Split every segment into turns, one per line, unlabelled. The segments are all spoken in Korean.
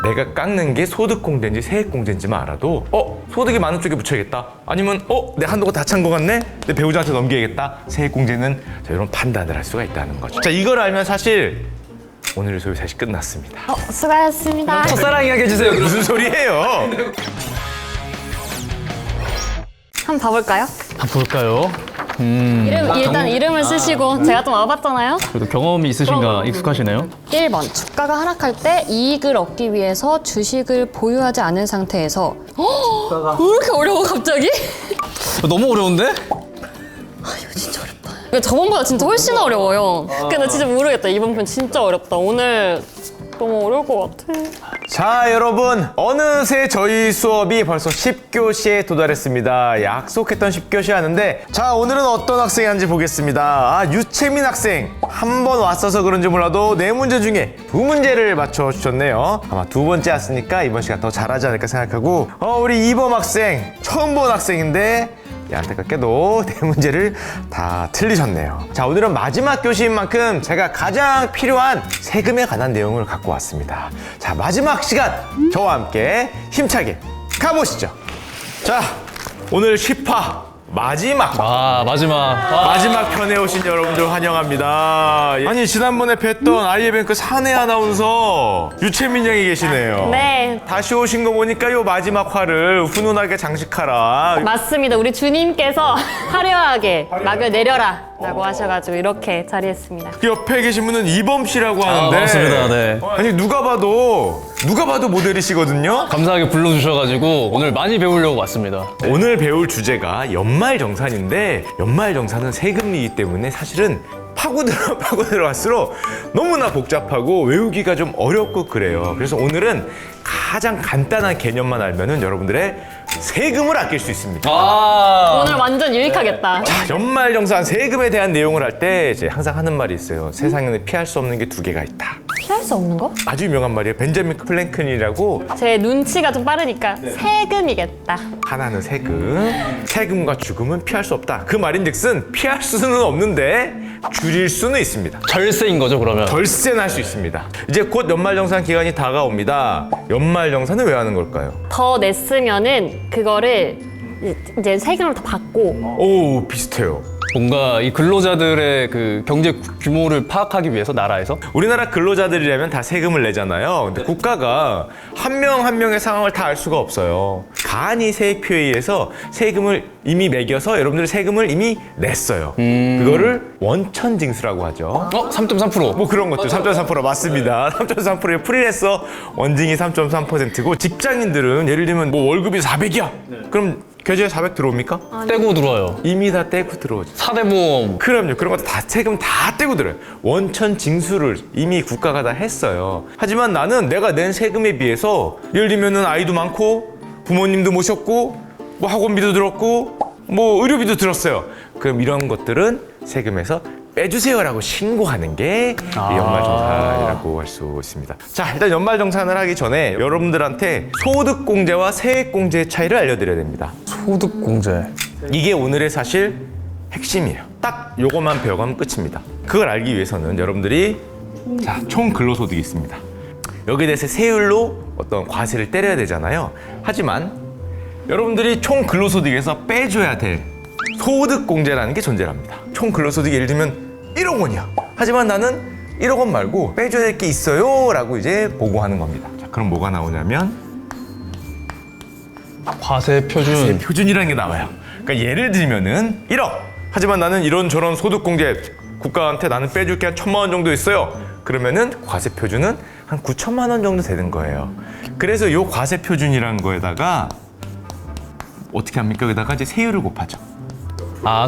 내가 깎는 게 소득공제인지 세액공제인지만 알아도 소득이 많은 쪽에 붙여야겠다. 아니면 내 한도가 다 찬 것 같네? 내 배우자한테 넘겨야겠다. 세액공제는 자, 이런 판단을 할 수가 있다는 거죠. 자, 이걸 알면 사실 오늘의 소유 사실 끝났습니다.
수고하셨습니다.
첫사랑 이야기 해주세요.
무슨 소리예요?
한번 봐볼까요?
한번 볼까요?
일단 이름을 쓰시고 제가 좀 와봤잖아요.
그래도 경험이 있으신가 익숙하시네요.
1번 주가가 하락할 때 이익을 얻기 위해서 주식을 보유하지 않은 상태에서 왜 이렇게 어려워 갑자기?
너무 어려운데?
이거 저번보다 진짜 훨씬 어려워요. 근데 진짜 모르겠다. 이번 편 진짜 어렵다. 오늘 너무 어려울 것 같아.
자, 여러분, 어느새 저희 수업이 벌써 10교시에 도달했습니다. 약속했던 10교시 하는데, 자, 오늘은 어떤 학생이 하는지 보겠습니다. 유채민 학생. 한 번 왔어서 그런지 몰라도 4문제 중에 2문제를 맞춰주셨네요. 아마 2번째 왔으니까 이번 시간 더 잘하지 않을까 생각하고, 우리 이범 학생. 처음 본 학생인데, 안타깝게도 4문제를 다 틀리셨네요. 자, 오늘은 마지막 교시인 만큼 제가 가장 필요한 세금에 관한 내용을 갖고 왔습니다. 자, 마지막 시간 저와 함께 힘차게 가보시죠. 자, 오늘 10화 마지막 마지막 편에 오신 여러분들 환영합니다. 아니, 지난번에 뵀던 아이에뱅크 사내 아나운서 유채민 양이 계시네요.
네,
다시 오신 거 보니까 요 마지막 화를 훈훈하게 장식하라.
맞습니다. 우리 주님께서 화려하게 막을 내려라 라고 하셔가지고 이렇게 자리했습니다.
그 옆에 계신 분은 이범 씨라고 하는데
맞습니다. 네.
아니 누가 봐도 모델이시거든요.
감사하게 불러주셔가지고 오늘 많이 배우려고 왔습니다.
오늘 배울 주제가 연말정산인데 연말정산은 세금이기 때문에 사실은 파고 들어갈수록 너무나 복잡하고 외우기가 좀 어렵고 그래요. 그래서 오늘은 가장 간단한 개념만 알면은 여러분들의 세금을 아낄 수 있습니다.
오늘 완전 유익하겠다.
연말정산 세금에 대한 내용을 할 때 이제 항상 하는 말이 있어요. 세상에는 피할 수 없는 게 2개가 있다.
피할 수 없는 거?
아주 유명한 말이에요. 벤자민 플랭클린이라고.
제 눈치가 좀 빠르니까 세금이겠다.
하나는 세금과 죽음은 피할 수 없다. 그 말인즉슨 피할 수는 없는데 줄일 수는 있습니다.
절세인 거죠, 그러면?
절세는 할 수 있습니다. 이제 곧 연말정산 기간이 다가옵니다. 연말정산은 왜 하는 걸까요?
더 냈으면은 그거를 이제 세금을 더 받고.
오, 비슷해요.
뭔가 이 근로자들의 그 경제 규모를 파악하기 위해서 나라에서
우리나라 근로자들이라면 다 세금을 내잖아요. 근데 국가가 한 명 한 명의 상황을 다 알 수가 없어요. 간이 세액표에 의해서 세금을 이미 매겨서 여러분들 세금을 이미 냈어요. 그거를 원천징수라고 하죠.
3.3%.
뭐 그런 것들 3.3% 맞습니다. 3.3%에 프리랜서 원징이 3.3%고 직장인들은 예를 들면 뭐 월급이 400이야. 그럼 계좌에 400 들어옵니까?
떼고 들어와요.
이미 다 떼고 들어오죠.
사대보험.
그럼요. 그런 것도 다 세금 다 떼고 들어요. 원천 징수를 이미 국가가 다 했어요. 하지만 나는 내가 낸 세금에 비해서 예를 들면은 아이도 많고 부모님도 모셨고 뭐 학원비도 들었고 뭐 의료비도 들었어요. 그럼 이런 것들은 세금에서 빼주세요라고 신고하는 게 연말정산이라고 할 수 있습니다. 자, 일단 연말정산을 하기 전에 여러분들한테 소득공제와 세액공제의 차이를 알려드려야 됩니다.
소득공제.
이게 오늘의 사실 핵심이에요. 딱 요것만 배워가면 끝입니다. 그걸 알기 위해서는 여러분들이 자, 총 근로소득이 있습니다. 여기에 대해서 세율로 어떤 과세를 때려야 되잖아요. 하지만 여러분들이 총 근로소득에서 빼줘야 될 소득공제라는 게 존재합니다. 총 근로소득이 예를 들면 1억 원이야. 하지만 나는 1억 원 말고 빼줘야 될 게 있어요 라고 이제 보고하는 겁니다. 자, 그럼 뭐가 나오냐면
과세 표준.
표준이라는 게 나와요. 그러니까 예를 들면은 1억. 하지만 나는 이런저런 소득공제 국가한테 나는 빼줄 게 한 1,000만 원 정도 있어요. 그러면은 과세 표준은 한 9천만 원 정도 되는 거예요. 그래서 요 과세 표준이라는 거에다가 어떻게 합니까? 여기다가 이제 세율을 곱하죠.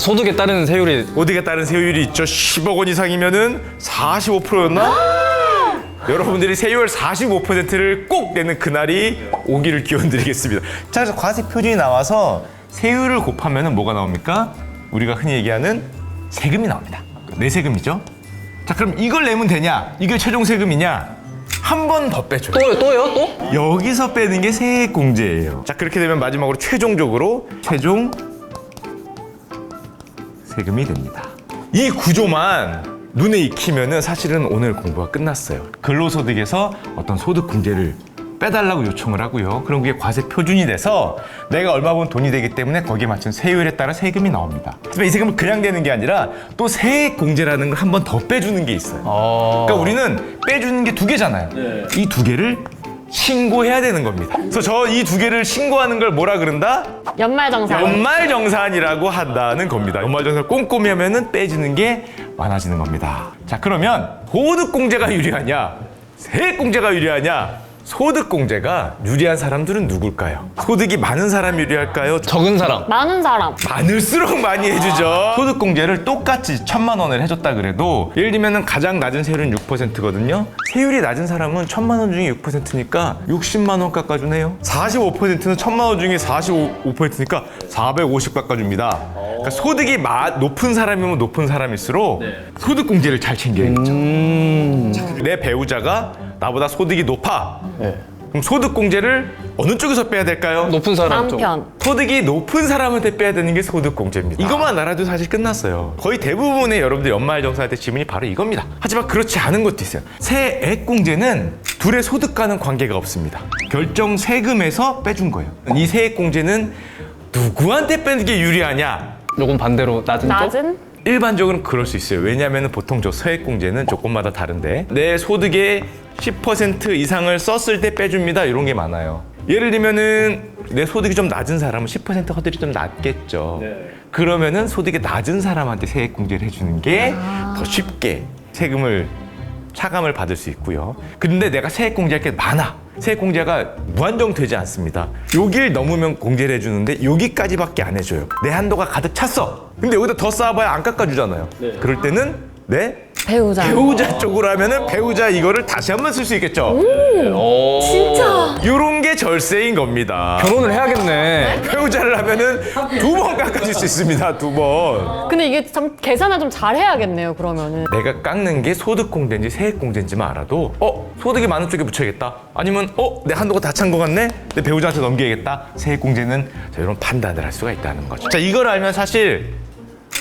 소득에 따른 세율이.
어디에 따른 세율이 있죠. 10억 원 이상이면은 45%였나? 여러분들이 세율 45%를 꼭 내는 그날이 오기를 기원드리겠습니다. 자, 그래서 과세 표준이 나와서 세율을 곱하면은 뭐가 나옵니까? 우리가 흔히 얘기하는 세금이 나옵니다. 내 세금이죠. 자, 그럼 이걸 내면 되냐? 이게 최종 세금이냐? 한 번 더 빼줘요.
또요? 또?
여기서 빼는 게 세액공제예요. 자, 그렇게 되면 마지막으로 최종적으로 최종 세금이 됩니다. 이 구조만 눈에 익히면은 사실은 오늘 공부가 끝났어요. 근로소득에서 어떤 소득공제를 빼달라고 요청을 하고요. 그럼 그게 과세 표준이 돼서 내가 얼마 번 돈이 되기 때문에 거기에 맞춘 세율에 따라 세금이 나옵니다. 하지만 이 세금은 그냥 되는 게 아니라 또 세액공제라는 걸 한 번 더 빼주는 게 있어요. 그러니까 우리는 빼주는 게 두 개잖아요. 이 두 개를 신고해야 되는 겁니다. 그래서 저 이 두 개를 신고하는 걸 뭐라 그런다?
연말정산.
연말정산이라고 한다는 겁니다. 연말정산을 꼼꼼히 하면은 빼지는 게 많아지는 겁니다. 자, 그러면 소득공제가 유리하냐? 세액공제가 유리하냐? 소득공제가 유리한 사람들은 누굴까요? 소득이 많은 사람이 유리할까요?
적은 사람.
많은 사람.
많을수록 많이 해주죠. 소득공제를 똑같이 1,000만 원을 해줬다 그래도 예를 들면 가장 낮은 세율은 6%거든요. 세율이 낮은 사람은 1,000만 원 중에 6%니까 60만 원 깎아주네요. 45%는 1,000만 원 중에 45%니까 450 깎아줍니다. 그러니까 소득이 높은 사람이면 높은 사람일수록 소득공제를 잘 챙겨야겠죠. 내 배우자가 나보다 소득이 높아. 그럼 소득공제를 어느 쪽에서 빼야 될까요?
높은 사람 쪽.
남편.
소득이 높은 사람한테 빼야 되는 게 소득공제입니다. 이것만 알아도 사실 끝났어요. 거의 대부분의 여러분들 연말정산할 때 질문이 바로 이겁니다. 하지만 그렇지 않은 것도 있어요. 세액공제는 둘의 소득과는 관계가 없습니다. 결정 세금에서 빼준 거예요. 이 세액공제는 누구한테 빼는 게 유리하냐?
요건 반대로 낮은 쪽.
낮은?
일반적으로는 그럴 수 있어요. 왜냐하면 보통 저 세액공제는 조건마다 다른데 내 소득의 10% 이상을 썼을 때 빼줍니다. 이런 게 많아요. 예를 들면은 내 소득이 좀 낮은 사람은 10% 허들이 좀 낮겠죠. 그러면은 소득이 낮은 사람한테 세액공제를 해주는 게 더 쉽게 세금을 차감을 받을 수 있고요. 근데 내가 세액공제할 게 많아. 세액공제가 무한정 되지 않습니다. 여길 넘으면 공제를 해주는데 여기까지밖에 안 해줘요. 내 한도가 가득 찼어. 근데 여기다 더 쌓아봐야 안 깎아주잖아요. 그럴 때는 내 배우자 쪽으로 하면은 배우자 이거를 다시 한번 쓸 수 있겠죠.
진짜.
이런 게 절세인 겁니다.
결혼을 해야겠네.
배우자를 하면은 2번 깎아줄 수 있습니다. 2번.
근데 이게 참 계산을 좀 잘 해야겠네요, 그러면은.
내가 깎는 게 소득공제인지 세액공제인지만 알아도 소득이 많은 쪽에 붙여야겠다. 아니면 내 한도가 다 찬 것 같네? 내 배우자한테 넘겨야겠다. 세액공제는 자, 이런 판단을 할 수가 있다는 거죠. 자, 이걸 알면 사실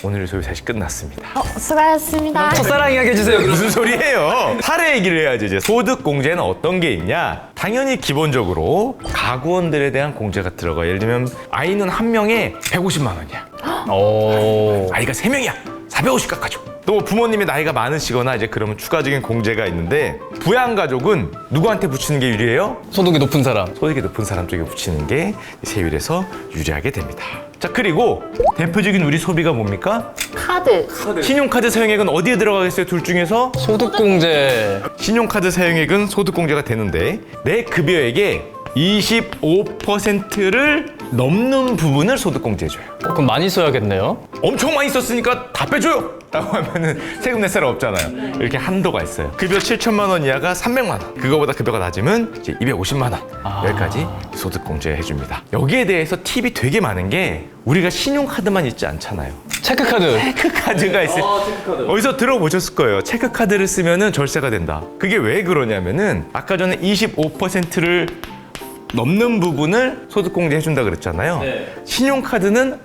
오늘의 소유 사실 끝났습니다.
수고하셨습니다.
첫사랑 이야기 해주세요.
무슨 소리예요? 사례 얘기를 해야지. 이제 소득공제는 어떤 게 있냐? 당연히 기본적으로 가구원들에 대한 공제가 들어가. 예를 들면 아이는 한 명에 150만 원이야.
오.
아이가 3명이야. 450 깎아줘. 또 부모님이 나이가 많으시거나 이제 그러면 추가적인 공제가 있는데 부양가족은 누구한테 붙이는 게 유리해요?
소득이 높은 사람.
소득이 높은 사람 쪽에 붙이는 게 세율에서 유리하게 됩니다. 자, 그리고 대표적인 우리 소비가 뭡니까?
카드.
신용카드 사용액은 어디에 들어가겠어요? 둘 중에서?
소득공제.
신용카드 사용액은 소득공제가 되는데 내 급여액의 25%를 넘는 부분을 소득공제해줘요.
그럼 많이 써야겠네요.
엄청 많이 썼으니까 다 빼줘요! 라고 하면은 세금 낼 사람 없잖아요. 이렇게 한도가 있어요. 급여 7천만 원 이하가 300만 원. 그거보다 급여가 낮으면 이제 250만 원. 여기까지 소득공제 해줍니다. 여기에 대해서 팁이 되게 많은 게 우리가 신용카드만 있지 않잖아요.
체크카드.
체크카드가 있어요. 어디서 들어보셨을 거예요. 체크카드를 쓰면은 절세가 된다. 그게 왜 그러냐면은 아까 전에 25%를 넘는 부분을 소득공제 해준다 그랬잖아요. 신용카드는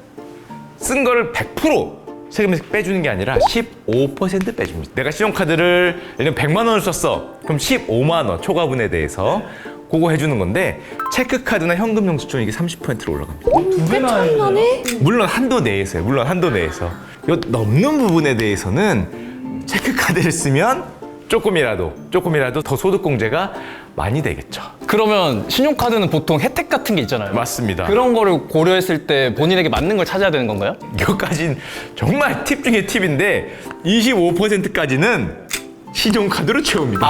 쓴 거를 100% 세금에서 빼주는 게 아니라 15% 빼줍니다. 내가 신용카드를 예를 들면 100만 원을 썼어. 그럼 15만 원 초과분에 대해서 그거 해주는 건데 체크카드나 현금 영수증은 이게 30%로 올라갑니다. 물론 한도 내에서요. 물론 한도 내에서. 요 넘는 부분에 대해서는 체크카드를 쓰면 조금이라도 더 소득공제가 많이 되겠죠.
그러면 신용카드는 보통 혜택 같은 게 있잖아요.
맞습니다.
그런 거를 고려했을 때 본인에게 맞는 걸 찾아야 되는 건가요?
이거까진 정말 팁 중에 팁인데 25%까지는 신용카드로 채웁니다.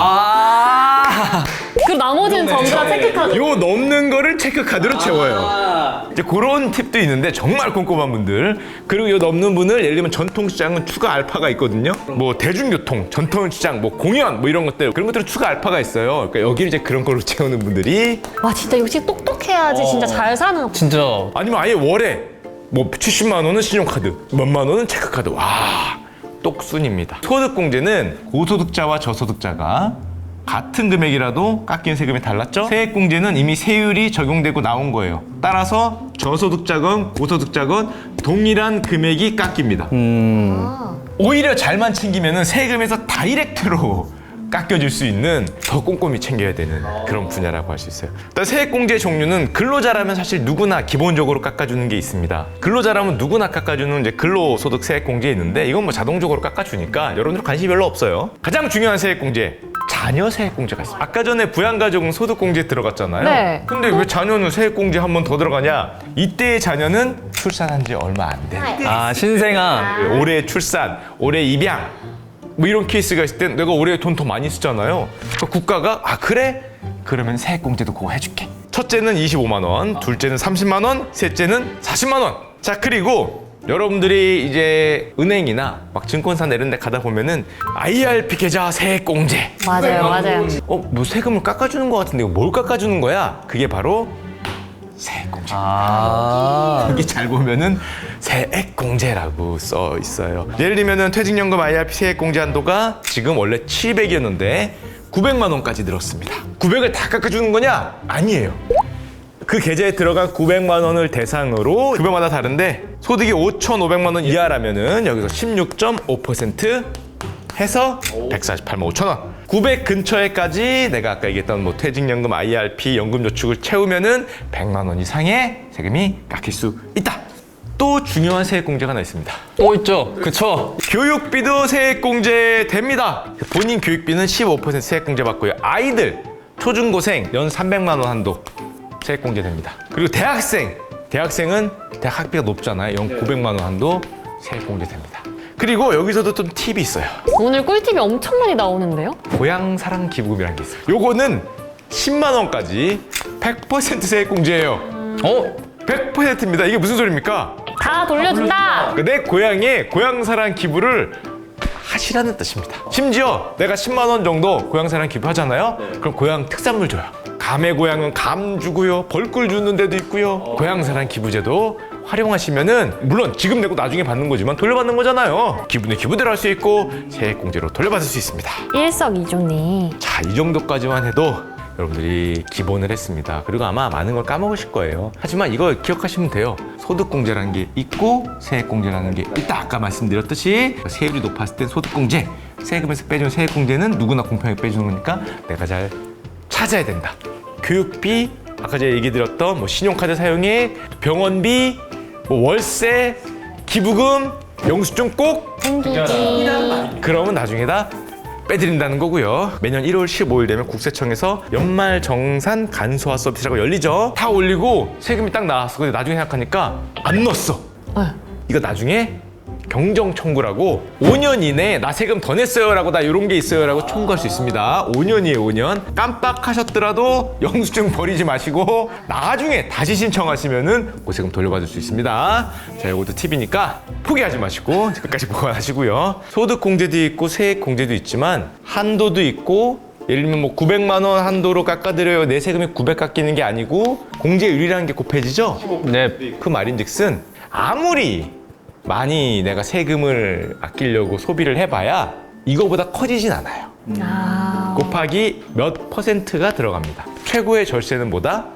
그 나머지는 전부 다 체크카드.
요 넘는 거를 체크카드로 채워요. 이제 그런 팁도 있는데 정말 꼼꼼한 분들. 그리고 요 넘는 분을 예를 들면 전통시장은 추가 알파가 있거든요. 뭐 대중교통, 전통시장, 뭐 공연 뭐 이런 것들 그런 것들은 추가 알파가 있어요. 그러니까 여기를 이제 그런 걸로 채우는 분들이
와, 진짜 역시 똑똑해야지 진짜 잘 사는.
진짜.
아니면 아예 월에 뭐 70만 원은 신용카드, 몇만 원은 체크카드. 와. 똑순입니다. 소득공제는 고소득자와 저소득자가 같은 금액이라도 깎이는 세금이 달랐죠? 세액공제는 이미 세율이 적용되고 나온 거예요. 따라서 저소득자건 고소득자건 동일한 금액이 깎입니다. 오히려 잘만 챙기면 세금에서 다이렉트로 깎여줄 수 있는 더 꼼꼼히 챙겨야 되는 그런 분야라고 할 수 있어요. 일단 세액공제 종류는 근로자라면 사실 누구나 기본적으로 깎아주는 게 있습니다. 근로자라면 누구나 깎아주는 이제 근로소득 세액공제 있는데 이건 뭐 자동적으로 깎아주니까 여러분들 관심이 별로 없어요. 가장 중요한 세액공제, 자녀 세액공제가 있어요. 아까 전에 부양가족은 소득공제 들어갔잖아요.
네.
근데 왜 자녀는 세액공제 한 번 더 들어가냐? 이때의 자녀는 출산한 지 얼마 안 된.
아, 신생아.
올해 출산, 올해 입양 뭐 이런 케이스가 있을 땐 내가 올해 돈 더 많이 쓰잖아요. 그러니까 국가가 아 그래? 그러면 세액공제도 그거 해줄게. 첫째는 25만 원, 둘째는 30만 원, 셋째는 40만 원. 자 그리고 여러분들이 이제 은행이나 막 증권사 이런 데 가다 보면은 IRP 계좌 세액공제.
맞아요.
뭐 세금을 깎아주는 것 같은데 이거 뭘 깎아주는 거야? 그게 바로 세액공제.
아.
여기 잘 보면은 세액공제라고 써 있어요. 예를 들면은 퇴직연금 IRP 세액공제 한도가 지금 원래 700이었는데 900만 원까지 늘었습니다. 900을 다 깎아주는 거냐? 아니에요. 그 계좌에 들어간 900만 원을 대상으로 급여마다 다른데 소득이 5,500만 원 이하라면은 여기서 16.5% 해서 148만 5천 원. 900 근처에까지 내가 아까 얘기했던 뭐 퇴직연금, IRP, 연금저축을 채우면은 100만 원 이상의 세금이 깎일 수 있다. 또 중요한 세액공제가 하나 있습니다.
또 있죠. 그쵸?
교육비도 세액공제 됩니다. 본인 교육비는 15% 세액공제 받고요. 아이들 초중고생 연 300만 원 한도 세액공제 됩니다. 그리고 대학생은 대학 학비가 높잖아요. 연 900만 원 한도 세액공제 됩니다. 그리고 여기서도 좀 팁이 있어요.
오늘 꿀팁이 엄청 많이 나오는데요?
고향사랑 기부금이라는 게 있어요. 요거는 10만 원까지 100% 세액공제예요. 100%입니다. 이게 무슨 소리입니까?
다 돌려준다!
내 고향에 고향사랑 기부를 하시라는 뜻입니다. 심지어 내가 10만 원 정도 고향사랑 기부하잖아요. 그럼 고향 특산물 줘요. 감의 고향은 감 주고요. 벌꿀 주는 데도 있고요. 고향사랑 기부제도 활용하시면은 물론 지금 내고 나중에 받는 거지만 돌려받는 거잖아요. 기분에 기부대로 할 수 있고 세액공제로 돌려받을 수 있습니다.
일석이조네.
자, 이 정도까지만 해도 여러분들이 기본을 했습니다. 그리고 아마 많은 걸 까먹으실 거예요. 하지만 이거 기억하시면 돼요. 소득공제라는 게 있고 세액공제라는 게 있다. 아까 말씀드렸듯이 세율이 높았을 땐 소득공제, 세금에서 빼주는 세액공제는 누구나 공평하게 빼주는 거니까 내가 잘 찾아야 된다. 교육비, 아까 제가 얘기 드렸던 뭐 신용카드 사용에 병원비, 뭐 월세, 기부금, 영수증 꼭
생기지.
그러면 나중에 다 빼드린다는 거고요. 매년 1월 15일 되면 국세청에서 연말정산 간소화 서비스라고 열리죠. 다 올리고 세금이 딱 나왔어. 근데 나중에 생각하니까 안 넣었어. 이거 나중에 경정 청구라고 5년 이내에 나 세금 더 냈어요 라고 나 이런 게 있어요 라고 청구할 수 있습니다. 5년이에요 5년. 깜빡하셨더라도 영수증 버리지 마시고 나중에 다시 신청하시면은 그 세금 돌려받을 수 있습니다. 자, 이것도 팁이니까 포기하지 마시고 끝까지 보관하시고요. 소득공제도 있고 세액공제도 있지만 한도도 있고, 예를 들면 뭐 900만 원 한도로 깎아드려요. 내 세금이 900 깎이는 게 아니고 공제율이라는 게 곱해지죠.
네.
그 말인즉슨 아무리 많이 내가 세금을 아끼려고 소비를 해봐야 이거보다 커지진 않아요. 곱하기 몇 퍼센트가 들어갑니다. 최고의 절세는 뭐다?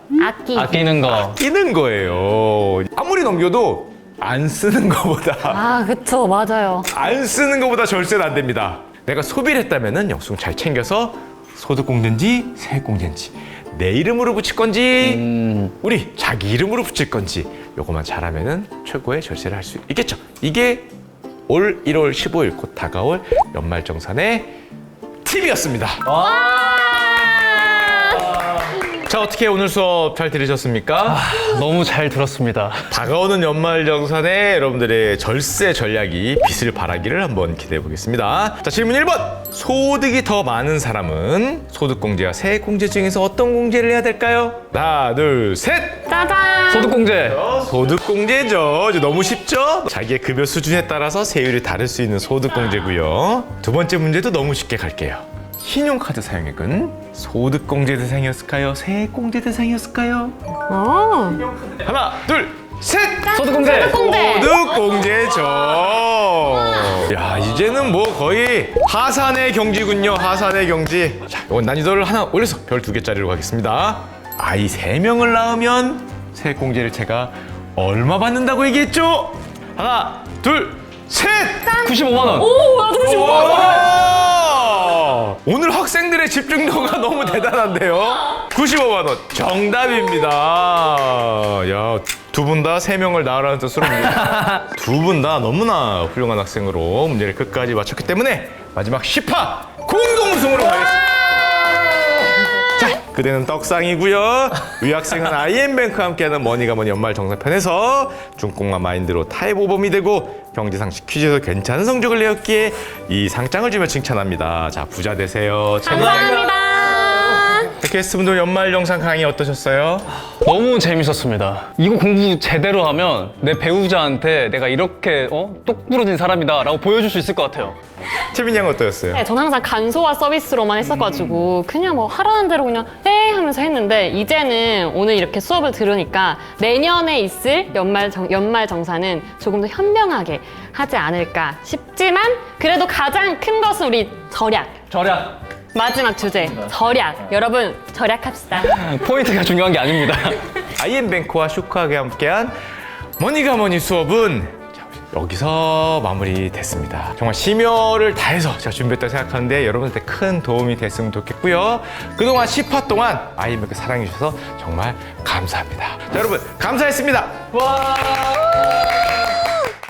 아끼는 거.
아끼는 거예요. 아무리 넘겨도 안 쓰는 거보다
아, 그쵸. 맞아요.
안 쓰는 거보다 절세는 안 됩니다. 내가 소비를 했다면은 영수증 잘 챙겨서 소득공제인지 세액공제인지 내 이름으로 붙일 건지 우리 자기 이름으로 붙일 건지 요거만 잘하면은 최고의 절세를 할 수 있겠죠. 이게 올 1월 15일 곧 다가올 연말정산의 팁이었습니다. 자, 어떻게 오늘 수업 잘 들으셨습니까?
너무 잘 들었습니다.
다가오는 연말정산에 여러분들의 절세 전략이 빛을 발하기를 한번 기대해 보겠습니다. 자, 질문 1번. 소득이 더 많은 사람은 소득공제와 세액공제 중에서 어떤 공제를 해야 될까요? 하나, 둘, 셋!
짜잔!
소득공제.
소득공제죠. 이제 너무 쉽죠? 자기의 급여 수준에 따라서 세율이 다를 수 있는 소득공제고요. 두 번째 문제도 너무 쉽게 갈게요. 신용카드 사용액은 소득공제 대상이었을까요? 세액공제 대상이었을까요? 하나, 둘, 셋!
소득공제.
소득공제죠. 야, 이제는 뭐 거의 하산의 경지군요. 하산의 경지. 자, 이건 난이도를 하나 올려서 별 2개짜리로 가겠습니다. 아이 3명을 낳으면 세액공제를 제가 얼마 받는다고 얘기했죠? 하나, 둘, 셋!
95만 원.
오, 나도 95만 원!
오늘 학생들의 집중도가 너무 대단한데요. 95만 원 정답입니다. 야, 두 분 다 3명을 낳으라는 뜻으로입니다. 두 분 다 너무나 훌륭한 학생으로 문제를 끝까지 맞췄기 때문에 마지막 10화 공동 우승으로 가겠습니다. 자, 그대는 떡상이고요. 위 학생은 IM뱅크와 함께하는 머니가 머니 연말 정산편에서 중공만 마인드로 타입오범이 되고 경제상식 퀴즈에서 괜찮은 성적을 내었기에 이 상장을 주며 칭찬합니다. 자, 부자 되세요.
감사합니다.
게스트분들 연말 영상 강의 어떠셨어요?
너무 재밌었습니다. 이거 공부 제대로 하면 내 배우자한테 내가 이렇게 똑 부러진 사람이다라고 보여줄 수 있을 것 같아요.
채민 양은 어떠셨어요?
네, 저는 항상 간소화 서비스로만 했어가지고 그냥 뭐 하라는 대로 그냥 네 하면서 했는데 이제는 오늘 이렇게 수업을 들으니까 내년에 있을 연말 정산은 조금 더 현명하게 하지 않을까 싶지만 그래도 가장 큰 것은 우리 절약.
절약.
마지막 주제 절약. 여러분 절약합시다.
포인트가 중요한 게 아닙니다.
IM뱅크와 슈크하게 함께한 머니가 머니 수업은 여기서 마무리됐습니다. 정말 심혈을 다해서 제가 준비했다고 생각하는데 여러분한테 큰 도움이 됐으면 좋겠고요. 그동안 10화 동안 IM뱅크 사랑해주셔서 정말 감사합니다. 자, 여러분 감사했습니다.
와.